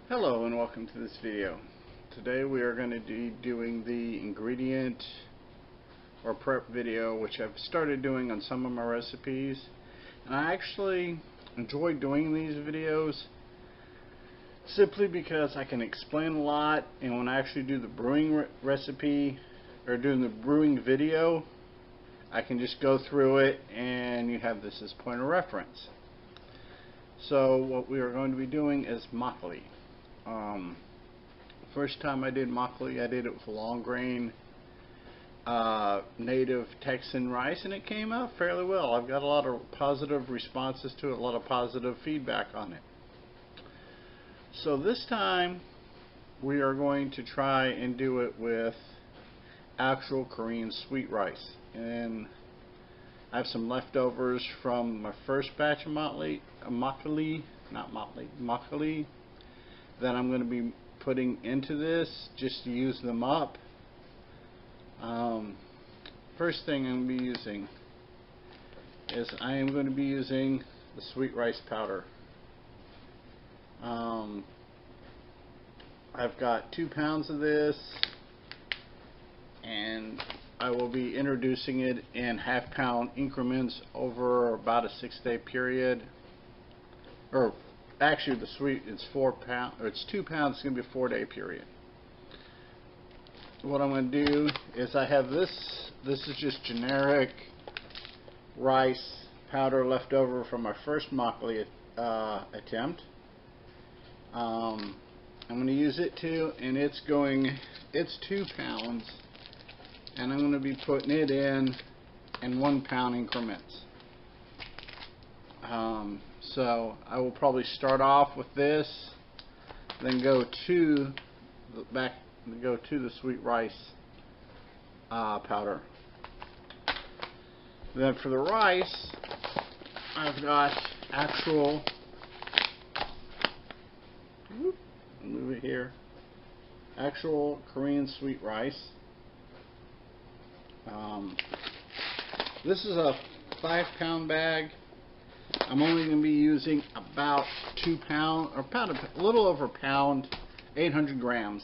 Hello and welcome to this video. Today we are going to be doing the ingredient or prep video, which I've started doing on some of my recipes, and I actually enjoy doing these videos simply because I can explain a lot, and when I actually do the brewing recipe or doing the brewing video, I can just go through it and you have this as point of reference. So what we are going to be doing is makgeolli. First time I did makgeolli, I did it with long grain native Texan rice, and it came out fairly well. I've got a lot of positive responses to it, a lot of positive feedback on it. So this time we are going to try and do it with actual Korean sweet rice, and I have some leftovers from my first batch of makgeolli that I'm going to be putting into this just to use them up. First thing I'm going to be using is I am going to be using the sweet rice powder. I've got 2 pounds of this, and I will be introducing it in half-pound increments over about a 6-day period. Or actually, the sweet, it's 4 pounds, or it's 2 pounds. It's going to be a 4-day period. What I'm going to do is I have this. This is just generic rice powder left over from my first makgeolli attempt. I'm going to use it too, and it's 2 pounds, and I'm going to be putting it in 1 pound increments. So I will probably start off with this, then go to the sweet rice powder. Then for the rice, I've got actual, move it here, actual Korean sweet rice. This is a 5-pound bag. I'm only going to be using about 2 pounds, or a little over a pound, 800 grams,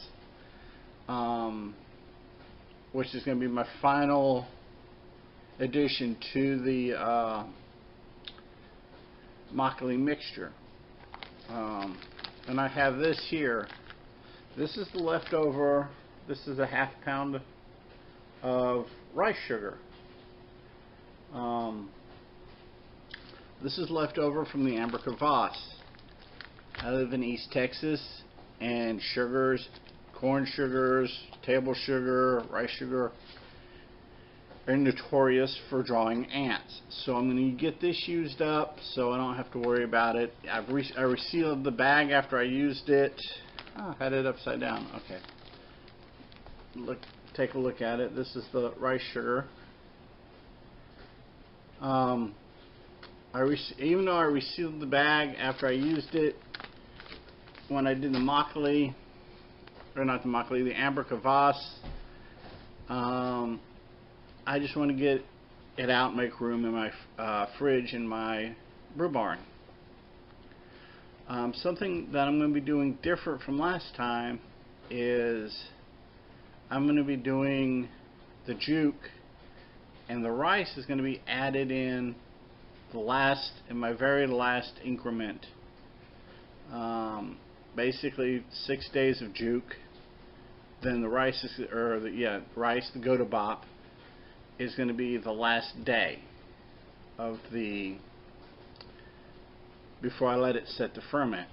which is going to be my final addition to the makgeolli mixture. And I have this here. This is the leftover. This is a half pound of rice sugar. This is left over from the amber kvass. I live in East Texas, and sugars, corn sugars, table sugar, rice sugar are notorious for drawing ants. So I'm going to get this used up so I don't have to worry about it. I resealed the bag after I used it. Oh, I had it upside down. Okay. Take a look at it. This is the rice sugar. Even though I resealed the bag after I used it, when I did the makgeolli, or not the makgeolli, the amber kvass, I just want to get it out and make room in my fridge in my brew barn. Something that I'm going to be doing different from last time is I'm going to be doing the juke, and the rice is going to be added in my very last increment. Basically 6 days of juke, then the rice is, the go to bop is going to be the last day of before I let it set to ferment.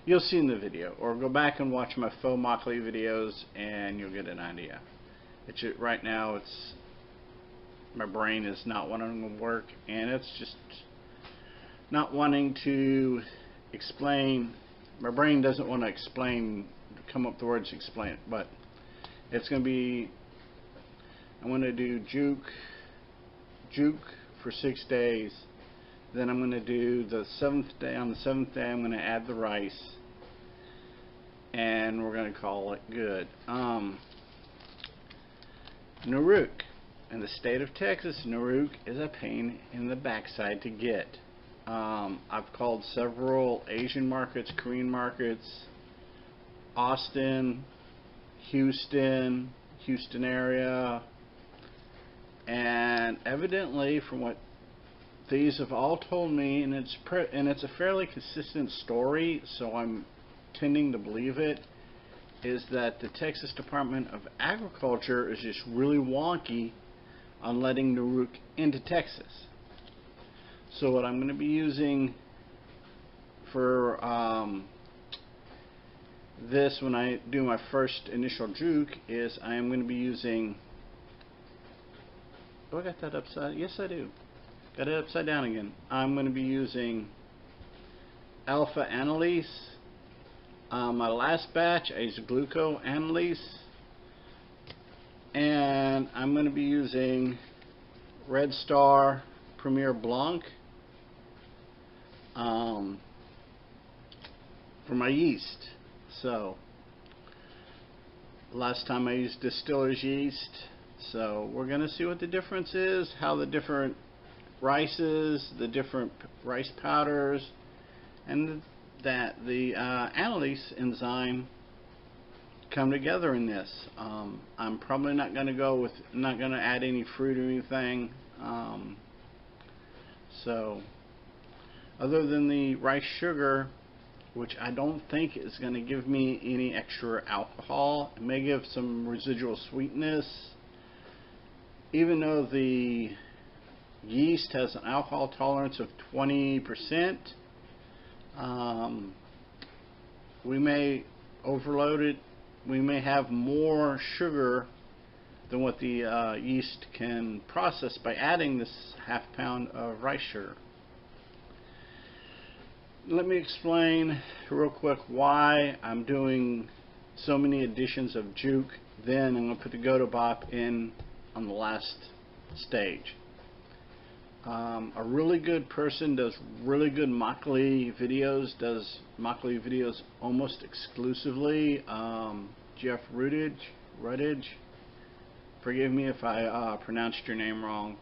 You'll see in the video, or go back and watch my faux makgeolli videos and you'll get an idea. Right now my brain is not wanting to work, and it's just not wanting to explain. My brain doesn't want to come up with the words to explain it, but it's going to be, I'm going to do juke for 6 days, then I'm going to do the 7th day. On the 7th day I'm going to add the rice, and we're going to call it good. Naruk. In the state of Texas, naruk is a pain in the backside to get. I've called several Asian markets, Korean markets, Austin, Houston area, and evidently from what these have all told me, and it's a fairly consistent story, so I'm tending to believe it, is that the Texas Department of Agriculture is just really wonky on letting Nuruc into Texas. So what I'm going to be using for this when I do my first initial juke is I am going to be using, do I got that upside? Yes, I do. Got it upside down again. I'm going to be using alpha anilase. My last batch I used gluco anilase, and I'm going to be using Red Star Premier Blanc for my yeast. So last time I used distiller's yeast, so we're going to see what the difference is, how the different rices, the different rice powders, and that the anilase enzyme come together in this. I'm probably not going to add any fruit or anything. So other than the rice sugar, which I don't think is going to give me any extra alcohol, it may give some residual sweetness. Even though the yeast has an alcohol tolerance of 20%, we may overload it. We may have more sugar than what the yeast can process by adding this half pound of rice sugar. Let me explain real quick why I'm doing so many additions of juke. Then I'm going to put the Gotobop in on the last stage. A really good person does really good Makgeolli videos, almost exclusively. Jeff Rutledge, forgive me if I pronounced your name wrong.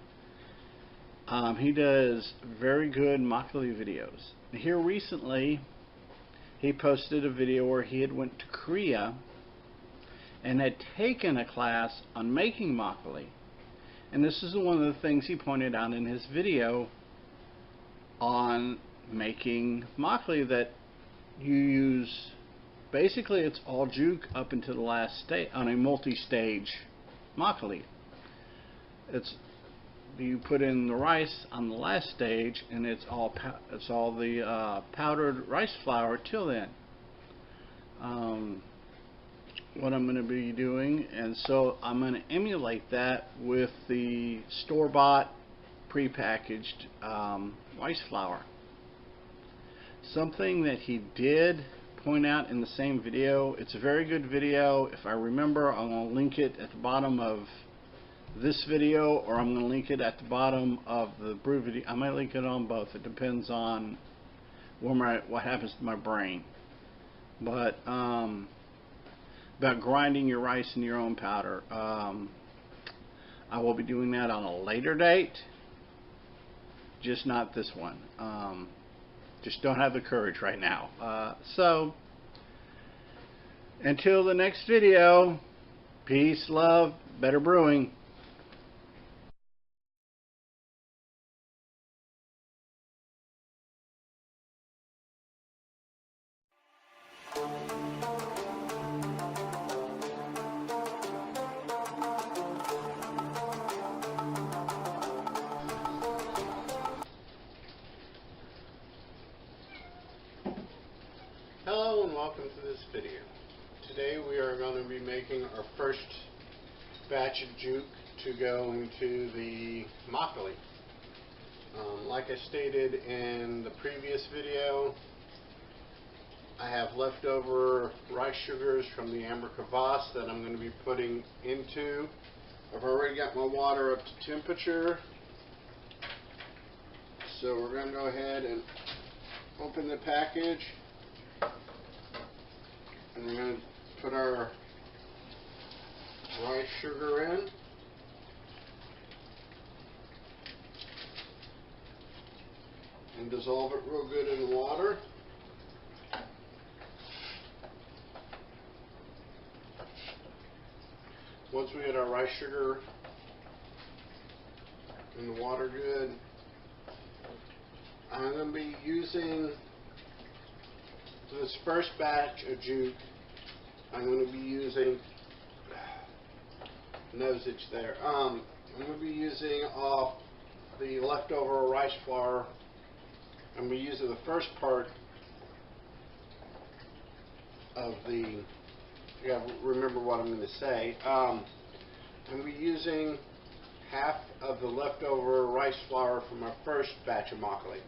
He does very good Makgeolli videos. Here recently, he posted a video where he had went to Korea and had taken a class on making makgeolli. And this is one of the things he pointed out in his video on making makgeolli, that you use, basically it's all juke up until the last stage on a multi-stage makgeolli. You put in the rice on the last stage, and it's all the powdered rice flour till then. What I'm going to be doing, and so I'm going to emulate that with the store-bought prepackaged rice flour. Something that he did point out in the same video, it's a very good video. If I remember, I'm going to link it at the bottom of this video, or I'm going to link it at the bottom of the brew video. I might link it on both. It depends on what happens to my brain. But about grinding your rice in your own powder. I will be doing that on a later date, just not this one. Just don't have the courage right now. So until the next video, peace, love, better brewing. Hello and welcome to this video. Today we are going to be making our first batch of juke to go into the makgeolli. Like I stated in the previous video, I have leftover rice sugars from the amber kvass that I'm going to be putting into. I've already got my water up to temperature, so we're going to go ahead and open the package. And we're going to put our rice sugar in. and dissolve it real good in the water. Once we get our rice sugar in the water good, I'm going to be using this first batch of jute. I'm going to be using nose itch there. I'm going to be using off the leftover rice flour. I'm going to be using the first part of the. I got to remember what I'm going to say. I'm going to be using half of the leftover rice flour from our first batch of makgeolli.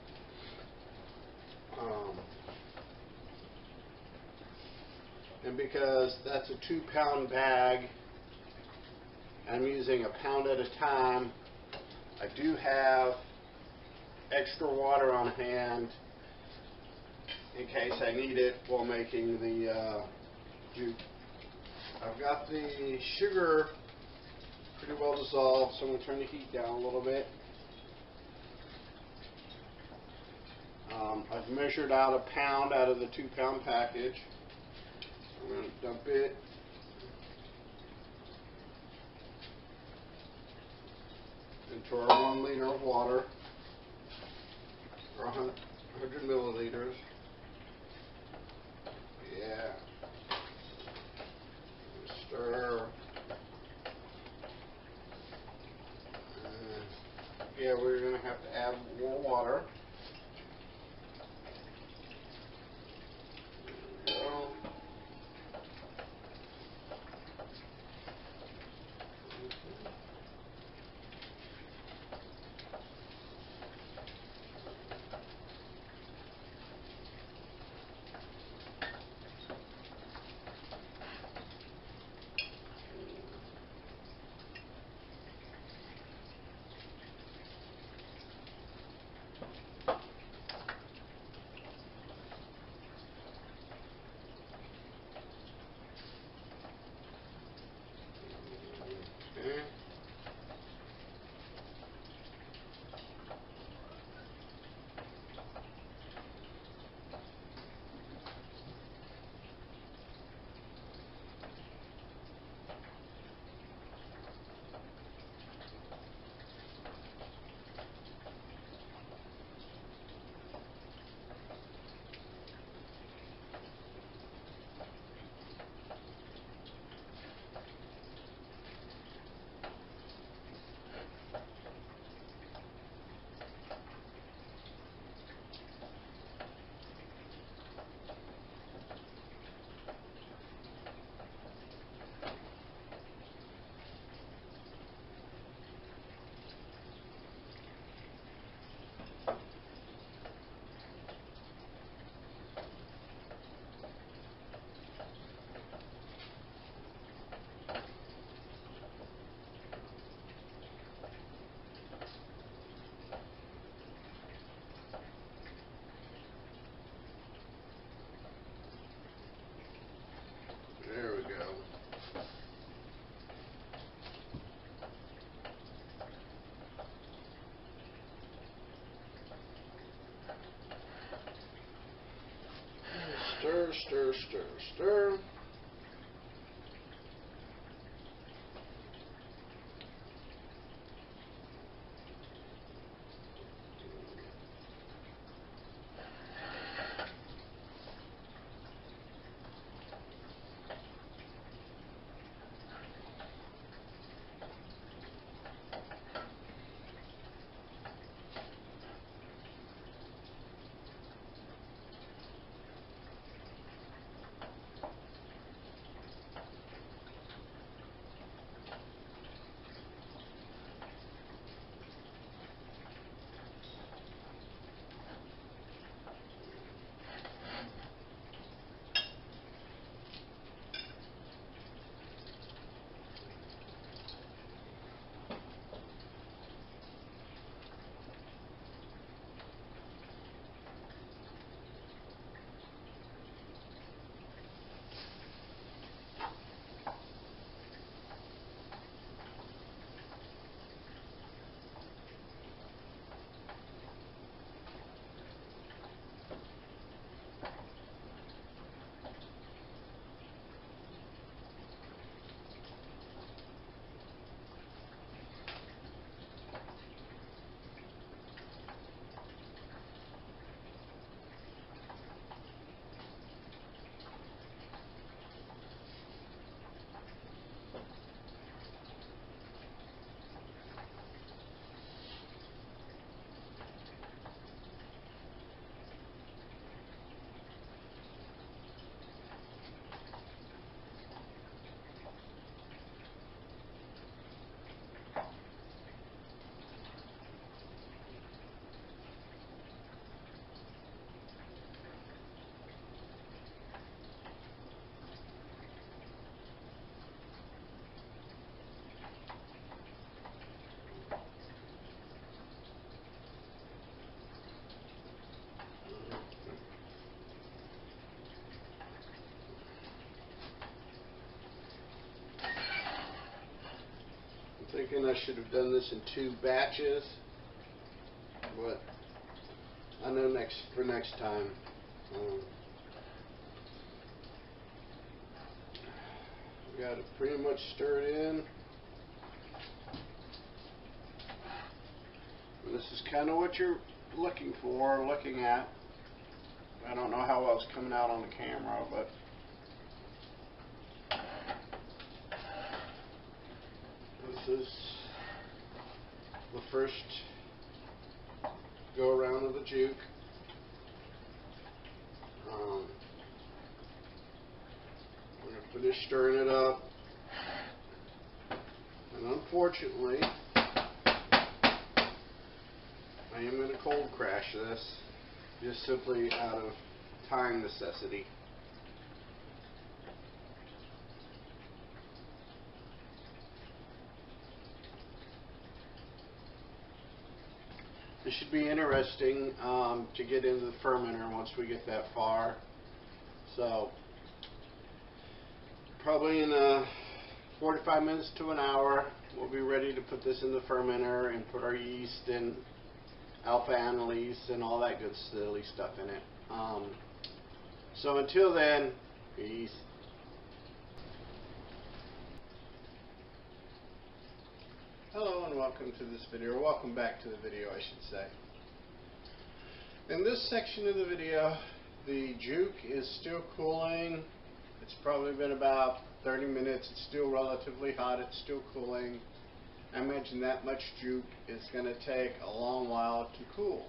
And because that's a 2-pound bag, I'm using a pound at a time. I do have extra water on hand in case I need it while making the jute. I've got the sugar pretty well dissolved, so I'm going to turn the heat down a little bit. I've measured out a pound out of the 2-pound package. I'm going to dump it into our 1 liter of water, or 100 milliliters. Yeah. Stir. Yeah, we're going to have to add more water. There we go. There we go. Stir, stir, stir, stir. thinking I should have done this in 2 batches, but I know for next time. We got it pretty much stirred in. And this is kind of what you're looking at. I don't know how well it's coming out on the camera, but this is the first go around of the juke. We're going to finish stirring it up, and unfortunately I am going to cold crash this, just simply out of time necessity. It should be interesting to get into the fermenter once we get that far. So probably in 45 minutes to an hour, we'll be ready to put this in the fermenter and put our yeast and alpha amylase and all that good silly stuff in it. So until then, peace. Hello and welcome to this video, or welcome back to the video I should say. In this section of the video, the juke is still cooling. It's probably been about 30 minutes. It's still relatively hot. It's still cooling. I imagine that much juke is going to take a long while to cool.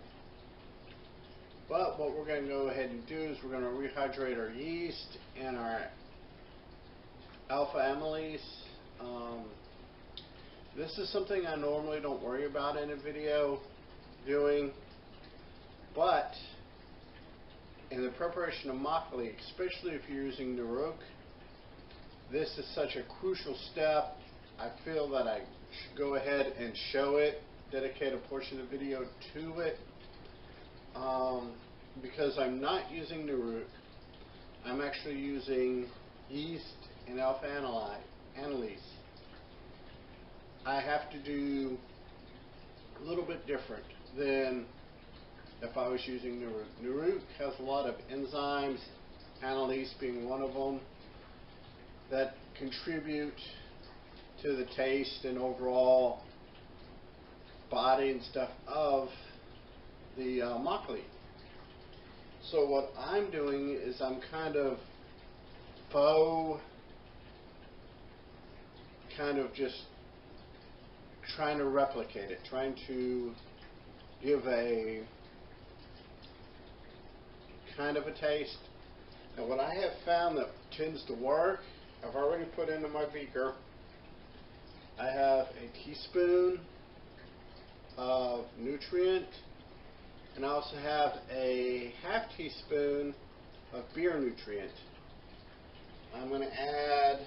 But what we're going to go ahead and do is we're going to rehydrate our yeast and our alpha amylase. This is something I normally don't worry about in a video doing, but in the preparation of makgeolli, especially if you're using Naruk, this is such a crucial step. I feel that I should go ahead and show it, dedicate a portion of the video to it, because I'm not using Naruk. I'm actually using yeast and alpha amylase. I have to do a little bit different than if I was using Naruk. Naruk has a lot of enzymes, amylase being one of them, that contribute to the taste and overall body and stuff of the makgeolli. So what I'm doing is I'm kind of just trying to replicate it, trying to give a kind of a taste. And what I have found that tends to work, I've already put into my beaker. I have a teaspoon of nutrient, and I also have a half teaspoon of beer nutrient. I'm going to add,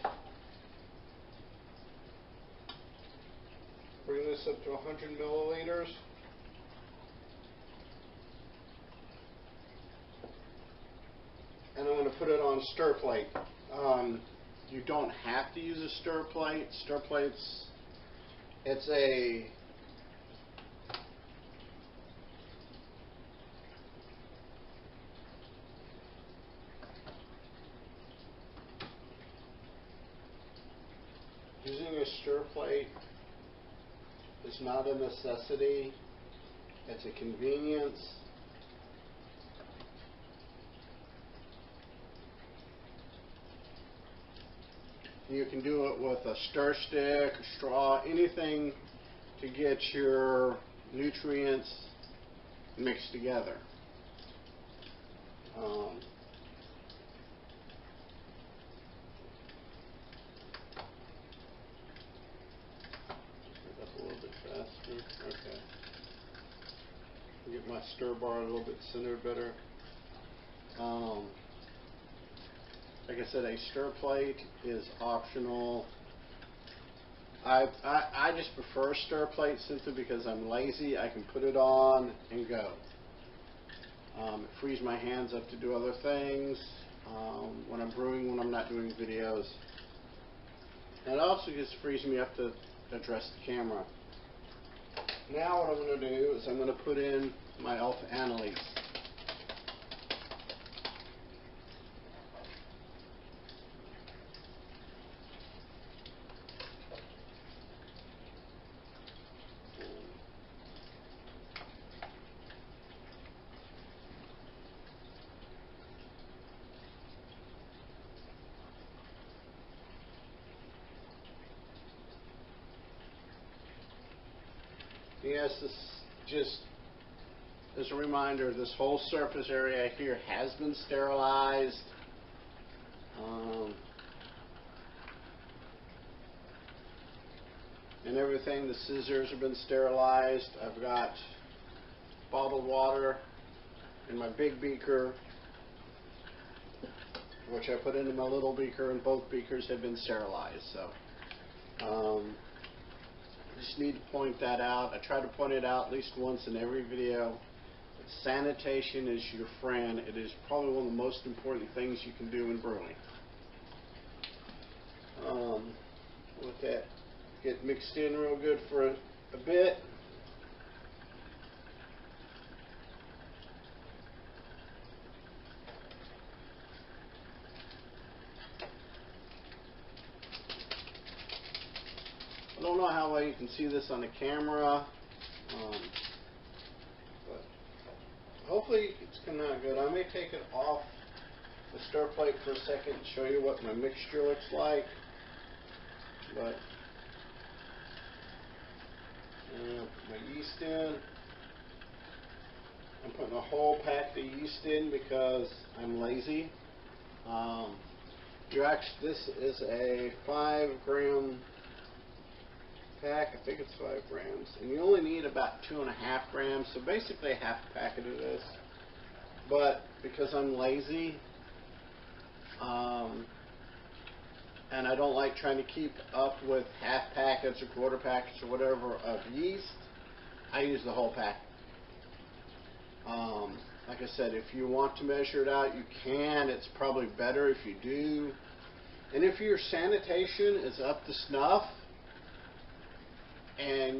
bring this up to 100 milliliters. And I'm going to put it on stir plate. You don't have to use a stir plate. Stir plates, it's a using a stir plate is not a necessity. It's a convenience. You can do it with a stir stick, a straw, anything to get your nutrients mixed together. That's a little bit faster. Okay. Get my stir bar a little bit centered better. Like I said, a stir plate is optional. I just prefer a stir plate simply because I'm lazy. I can put it on and go. It frees my hands up to do other things when I'm brewing, when I'm not doing videos. And it also just frees me up to address the camera. Now what I'm going to do is I'm going to put in my alpha anilase. Yes, this just as a reminder, this whole surface area here has been sterilized. And everything, the scissors have been sterilized. I've got bottled water in my big beaker, which I put into my little beaker, and both beakers have been sterilized. So I just need to point that out. I try to point it out at least once in every video. But sanitation is your friend. It is probably one of the most important things you can do in brewing. Let that get mixed in real good for a bit. I don't know how well you can see this on the camera, but hopefully it's coming out good. I may take it off the stir plate for a second and show you what my mixture looks like. But put my yeast in. I'm putting a whole pack of yeast in because I'm lazy. This is a 5-gram pack. I think it's 5 grams, and you only need about 2.5 grams, so basically a half a packet of this. But because I'm lazy, and I don't like trying to keep up with half packets or quarter packets or whatever of yeast, I use the whole pack. Like I said, if you want to measure it out, you can. It's probably better if you do. And if your sanitation is up to snuff, and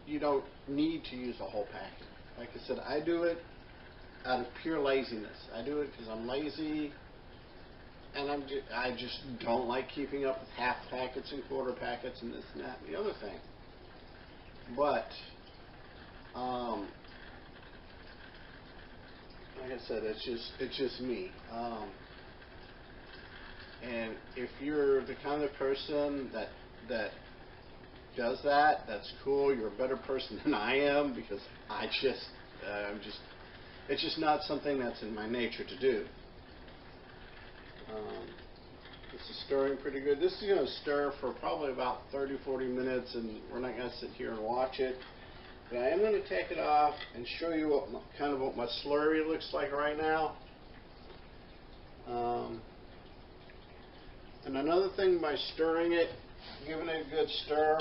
you don't need to use a whole packet. Like I said, I do it out of pure laziness. I do it because I'm lazy, and I just don't like keeping up with half packets and quarter packets and this and that and the other thing. But like I said, it's just me. And if you're the kind of person that does that, that's cool. You're a better person than I am, because it's just not something that's in my nature to do. This is stirring pretty good. This is going to stir for probably about 30-40 minutes, and we're not going to sit here and watch it. But I am going to take it off and show you what my slurry looks like right now. And another thing, by stirring it, giving it a good stir,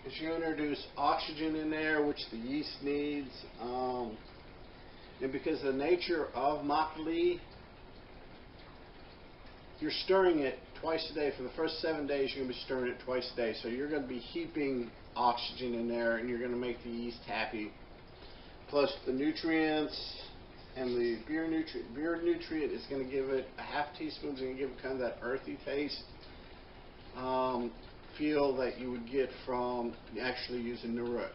is you introduce oxygen in there, which the yeast needs. And because of the nature of makgeolli, you're stirring it twice a day. For the first 7 days, you're going to be stirring it twice a day. So you're going to be heaping oxygen in there, and you're going to make the yeast happy. Plus the nutrients and the beer nutrient is going to give it a half teaspoon. Is going to give it kind of that earthy taste feel that you would get from actually using the root.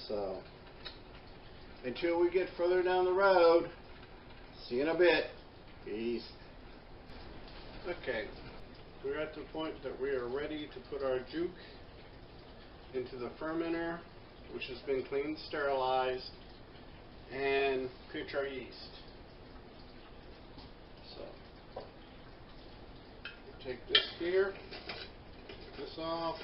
So until we get further down the road, see you in a bit. Peace. Okay, we're at the point that we are ready to put our juke into the fermenter, which has been cleaned, sterilized, and pitch our yeast. So take this here, take this off.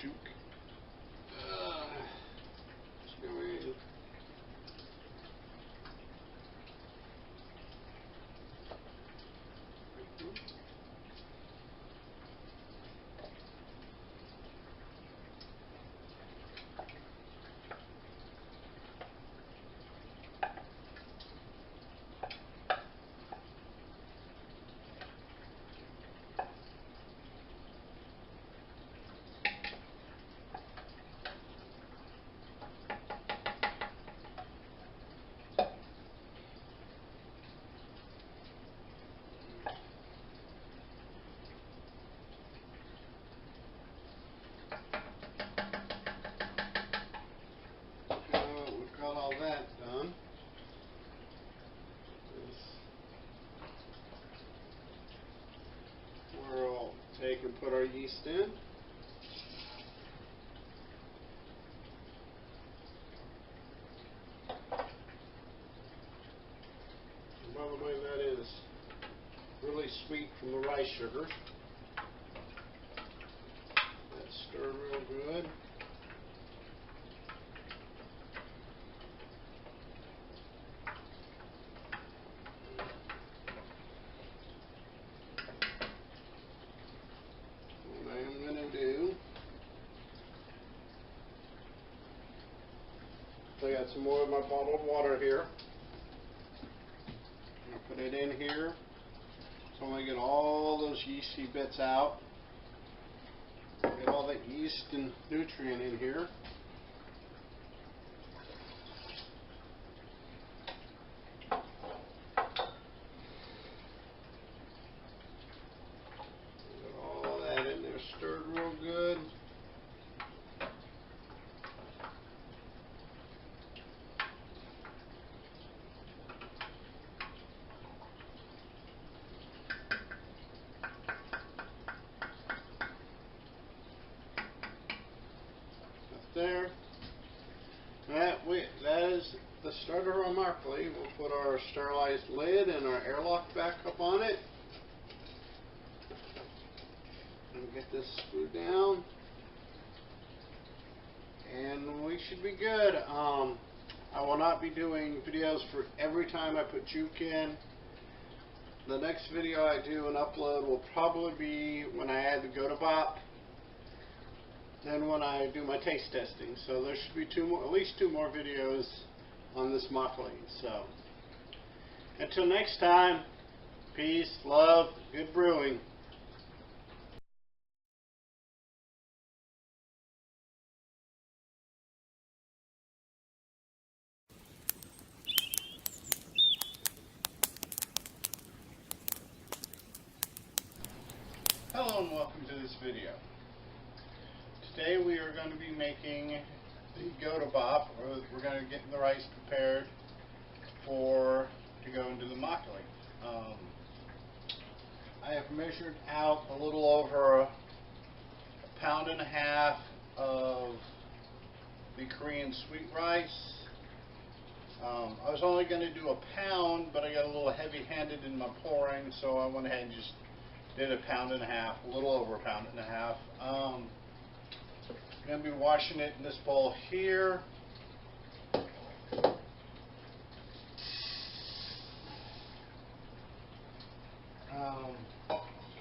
Juke. Just go in. take and put our yeast in. And by the way, that is really sweet from the rice sugar. That's stirred real good. I got some more of my bottled water here. I'll put it in here. So I'm going to get all those yeasty bits out. Get all that yeast and nutrient in here. Get all that in there stirred real good. There. That is the starter on Makgeolli. We'll put our sterilized lid and our airlock back up on it. And get this screwed down. And we should be good. I will not be doing videos for every time I put juke in. The next video I do and upload will probably be when I add the Gotobop. Then when I do my taste testing. So there should be at least two more videos on this Makgeolli. So until next time, peace, love, good brewing. Hello and welcome to this video. Today we are going to be making the Gotobop. We're going to get the rice prepared to go into the Makgeolli. I have measured out a little over a pound and a half of the Korean sweet rice. I was only going to do a pound, but I got a little heavy-handed in my pouring, so I went ahead and just did a pound and a half, a little over a pound and a half. I'm going to be washing it in this bowl here.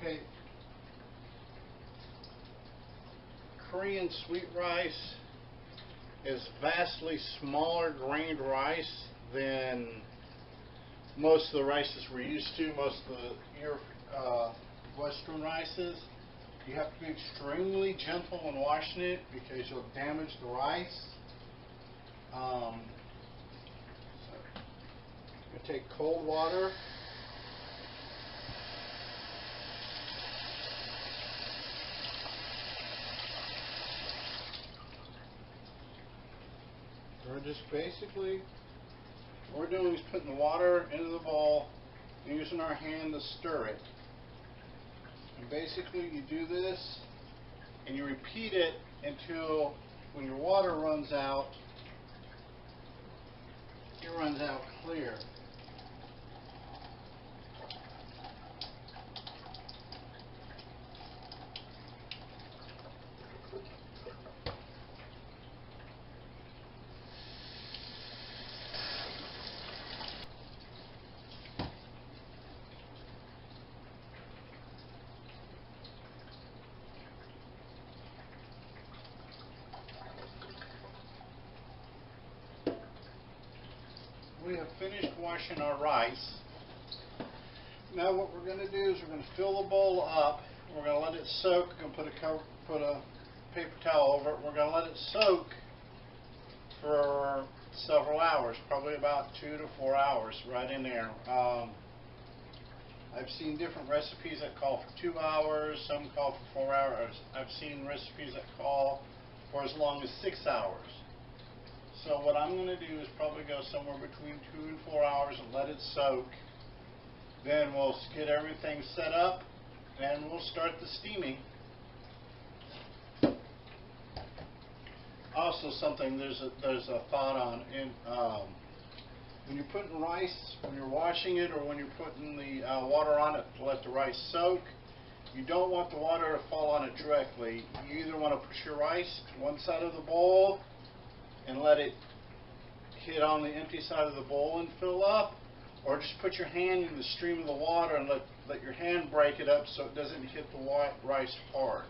Okay. Korean sweet rice is vastly smaller grained rice than most of the rices we're used to, most of the Western rices. You have to be extremely gentle when washing it because you'll damage the rice. So I'm going to take cold water. We're just basically, what we're doing is putting the water into the bowl and using our hand to stir it. And basically you do this and you repeat it until when your water runs out, it runs out clear. We have finished washing our rice. Now what we're going to do is we're going to fill the bowl up. We're going to let it soak. We're going to put a paper towel over it. We're going to let it soak for several hours, probably about 2 to 4 hours right in there. I've seen different recipes that call for 2 hours, some call for 4 hours. I've seen recipes that call for as long as 6 hours. So what I'm going to do is probably go somewhere between 2 and 4 hours and let it soak. Then we'll get everything set up and we'll start the steaming. Also, something there's a thought on in when you're putting rice, when you're washing it, or when you're putting the water on it to let the rice soak, you don't want the water to fall on it directly. You either want to push your rice to one side of the bowl and let it hit on the empty side of the bowl and fill up, or just put your hand in the stream of the water and let your hand break it up so it doesn't hit the rice hard.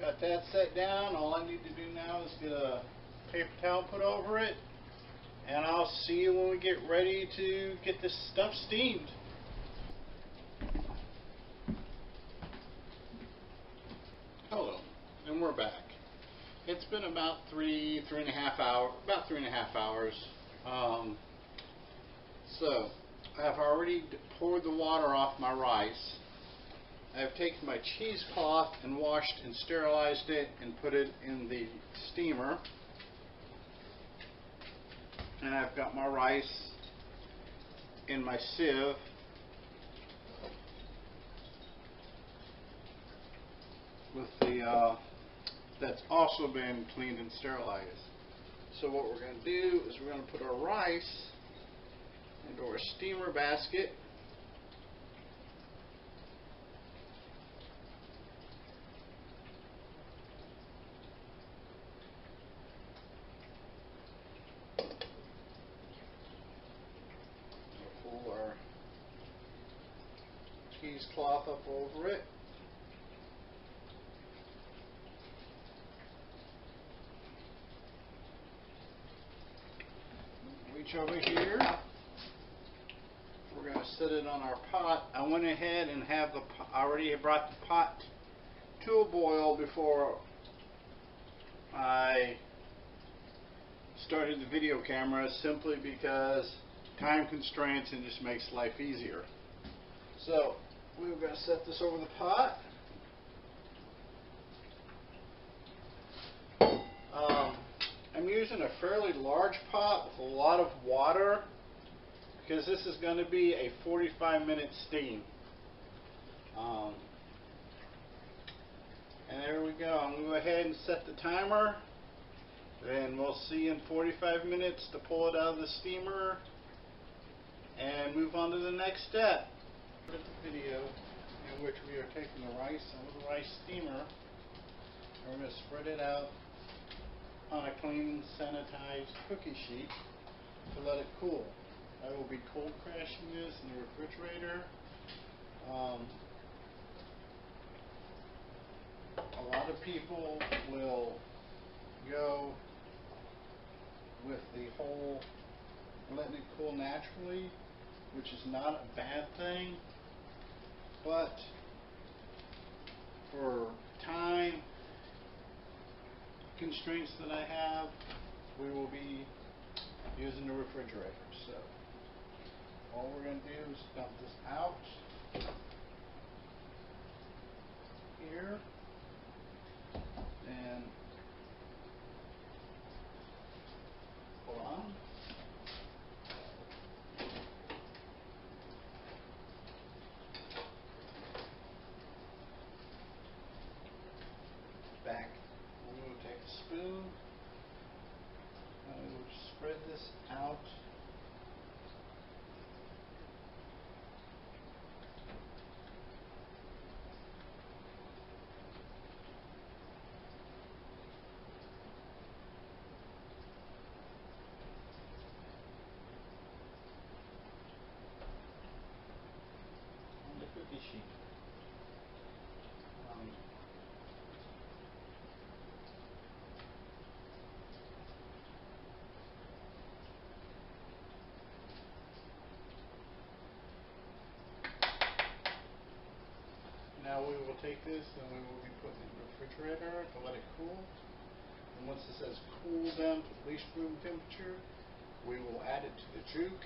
Got that set down. All I need to do now is get a paper towel put over it, and I'll see you when we get ready to get this stuff steamed. Hello, and we're back. It's been about three and a half hours. So I've already poured the water off my rice. I've taken my cheesecloth and washed and sterilized it and put it in the steamer. And I've got my rice in my sieve. With the that's also been cleaned and sterilized. So what we're going to do is we're going to put our rice into our steamer basket. Pull our cheesecloth up over it. Reach over here. We're going to set it on our pot. I went ahead and I already brought the pot to a boil before I started the video camera, simply because time constraints and just makes life easier. So we're going to set this over the pot. I'm using a fairly large pot with a lot of water because this is going to be a 45-minute steam. And there we go. I'm going to go ahead and set the timer. Then we'll see in 45 minutes to pull it out of the steamer and move on to the next step. Look at the video in which we are taking the rice out of the rice steamer, and we're going to spread it out on a clean, sanitized cookie sheet to let it cool. I will be cold crashing this in the refrigerator. A lot of people will go with the whole letting it cool naturally, which is not a bad thing, but for time constraints that I have, we will be using the refrigerator. So all we're going to do is dump this out here, and hold on. Back. I'm going to take a spoon. I will spread this out. On the cookie sheet. Now we will take this and we will be putting it in the refrigerator to let it cool. And once it says cool down to least room temperature, we will add it to the juke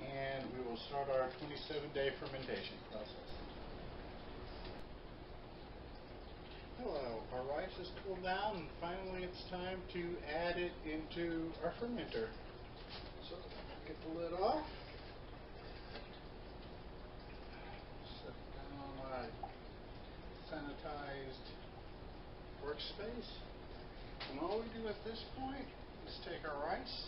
and we will start our 27-day fermentation process. Hello, our rice is cooled down and finally it's time to add it into our fermenter. So get the lid off. Set down my sanitized workspace. And all we do at this point is take our rice,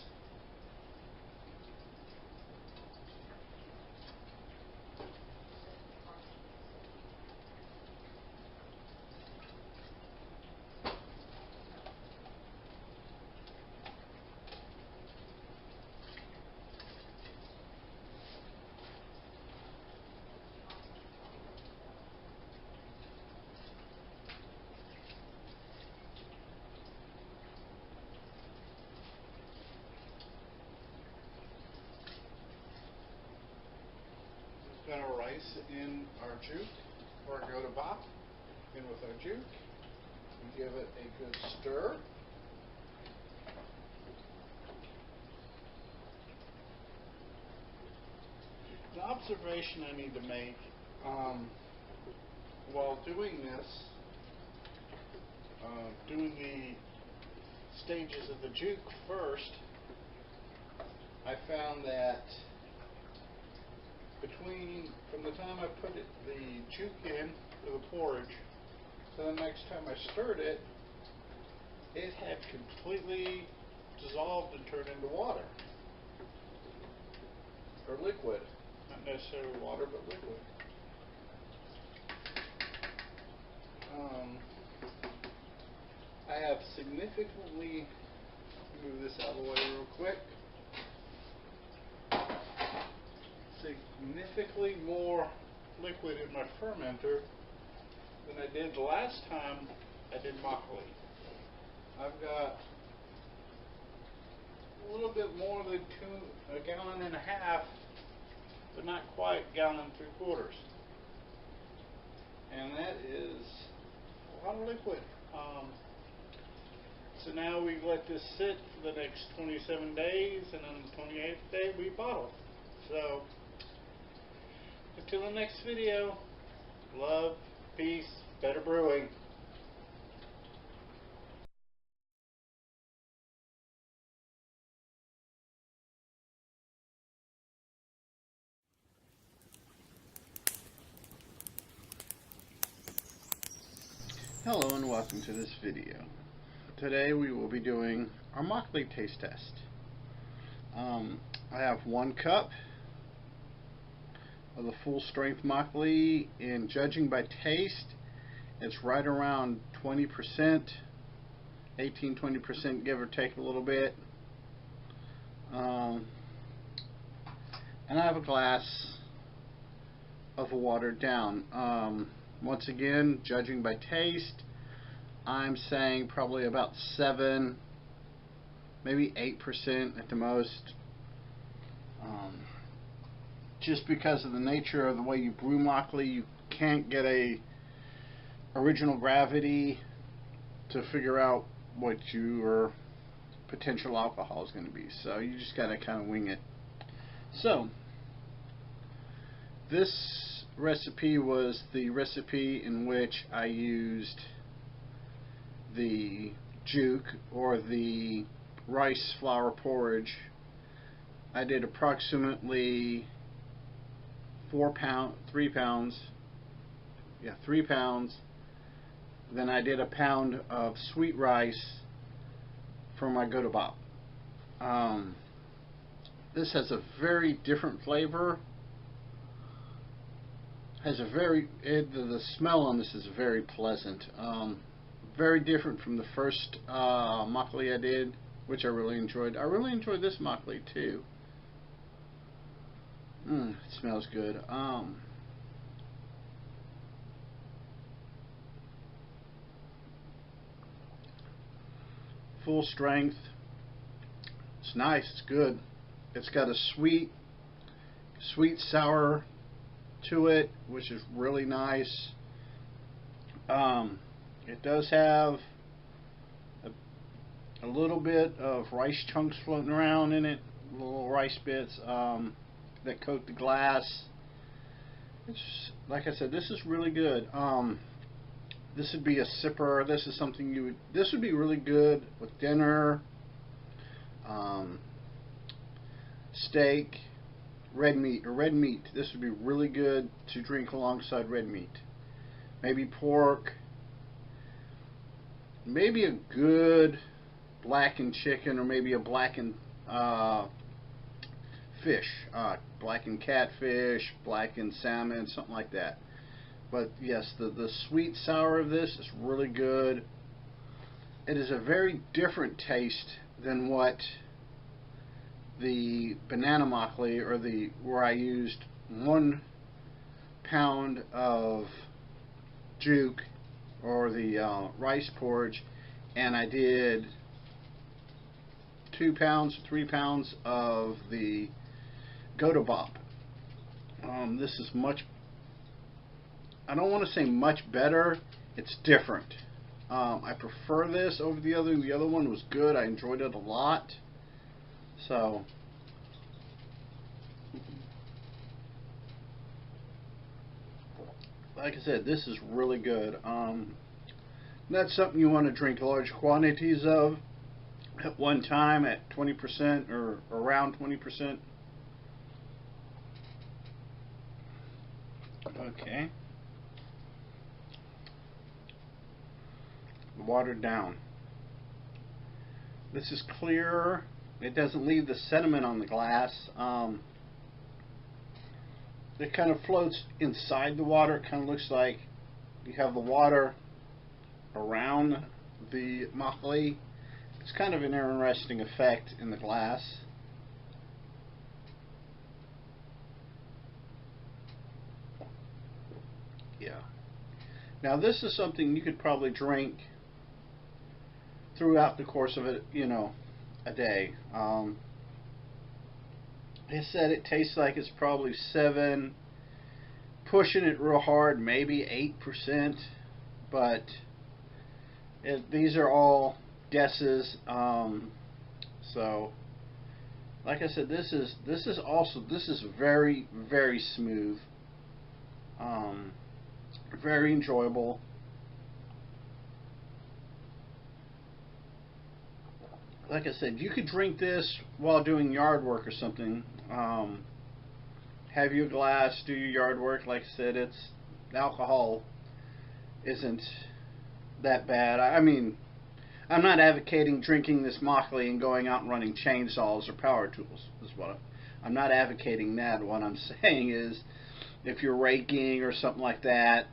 got our rice in our juke, or go to bop, in with our juke. We give it a good stir. The observation I need to make while doing this, doing the stages of the juke first, I found that from the time I put the juke in for the porridge to the next time I stirred it, it had completely dissolved and turned into water. Or liquid. Not necessarily water, but liquid. I have significantly, move this out of the way real quick, significantly more liquid in my fermenter than I did the last time I did makgeolli. I've got a little bit more than a gallon and a half, but not quite a gallon and 3/4. And that is a lot of liquid. So now we let this sit for the next 27 days, and on the 28th day we bottle. So until the next video, love, peace, better brewing. Hello and welcome to this video. Today we will be doing our makgeolli taste test. I have 1 cup of the full strength makgeolli, and judging by taste, it's right around 20%, 18-20%, give or take a little bit. And I have a glass of watered down. Once again, judging by taste, I'm saying probably about 7, maybe 8% at the most. Just because of the nature of the way you brew makgeolli, you can't get a original gravity to figure out what your potential alcohol is going to be. So you just got to kind of wing it. So this recipe was the recipe in which I used the juke, or the rice flour porridge. I did approximately 3 pounds. Yeah, 3 pounds. Then I did a pound of sweet rice for my go-to-bop. This has a very different flavor. The smell on this is very pleasant. Very different from the first makgeolli I did, which I really enjoyed. I really enjoyed this makgeolli too. It smells good. Full strength. It's nice. It's good. It's got a sweet sour to it, which is really nice. It does have a little bit of rice chunks floating around in it, little rice bits that coat the glass. It's, like I said, this is really good. This would be a sipper. This is something you would. This would be really good with dinner, steak, red meat. This would be really good to drink alongside red meat. Maybe pork. Maybe a good blackened chicken, or maybe a blackened fish, blackened catfish, blackened salmon, something like that. But yes, the sweet sour of this is really good. It is a very different taste than what the banana makgeolli, or where I used 1 pound of juke, or the rice porridge, and I did 2 pounds, 3 pounds of the Godobop. This is much, I don't want to say much better, it's different. I prefer this over the other. The other one was good, I enjoyed it a lot. So, like I said, this is really good. That's something you want to drink large quantities of at one time at 20% or around 20%. Okay. Watered down. This is clearer. It doesn't leave the sediment on the glass. It kind of floats inside the water. It kind of looks like you have the water around the makgeolli. It's kind of an interesting effect in the glass. Yeah. Now this is something you could probably drink throughout the course of it, you know, a day. They said it tastes like it's probably 7, pushing it real hard, maybe 8%, but these are all guesses. So, like I said, this is very, very smooth, very enjoyable. Like I said, you could drink this while doing yard work or something. Have your glass, do your yard work. Like I said, the alcohol isn't that bad. I mean, I'm not advocating drinking this makgeolli and going out and running chainsaws or power tools. I'm not advocating that. What I'm saying is, if you're raking or something like that,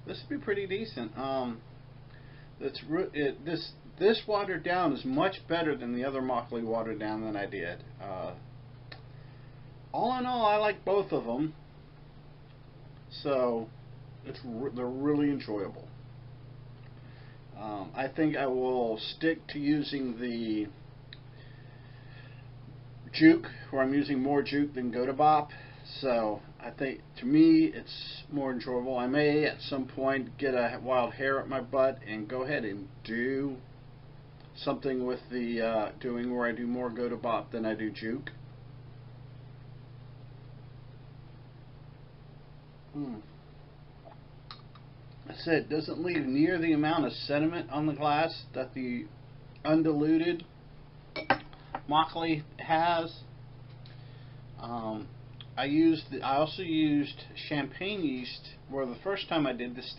this would be pretty decent. This watered down is much better than the other makgeolli watered down that I did. All in all, I like both of them, so they're really enjoyable. I think I will stick to using the juke, where I'm using more juke than Godobop. So I think, to me, it's more enjoyable. I may at some point get a wild hair up my butt and go ahead and do something with the doing where I do more Godobop than I do juke. I said it doesn't leave near the amount of sediment on the glass that the undiluted makgeolli has. I also used champagne yeast, where the first time I did this,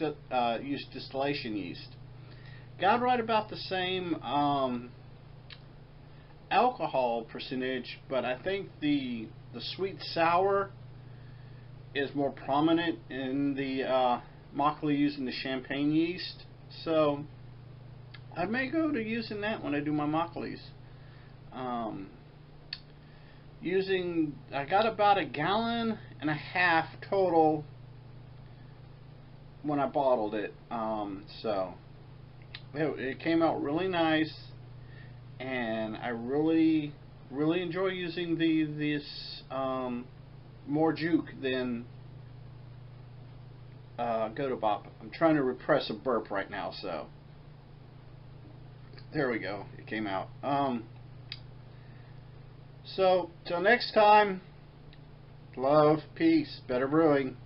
used distillation yeast. Got right about the same alcohol percentage, but I think the sweet sour is more prominent in the makgeolli using the champagne yeast. So I may go to using that when I do my makgeollis. I got about 1.5 gallons total when I bottled it. So it came out really nice, and I really enjoy using this more juke than Godobop. I'm trying to repress a burp right now, so There we go. It came out. So, till next time, love, peace, better brewing.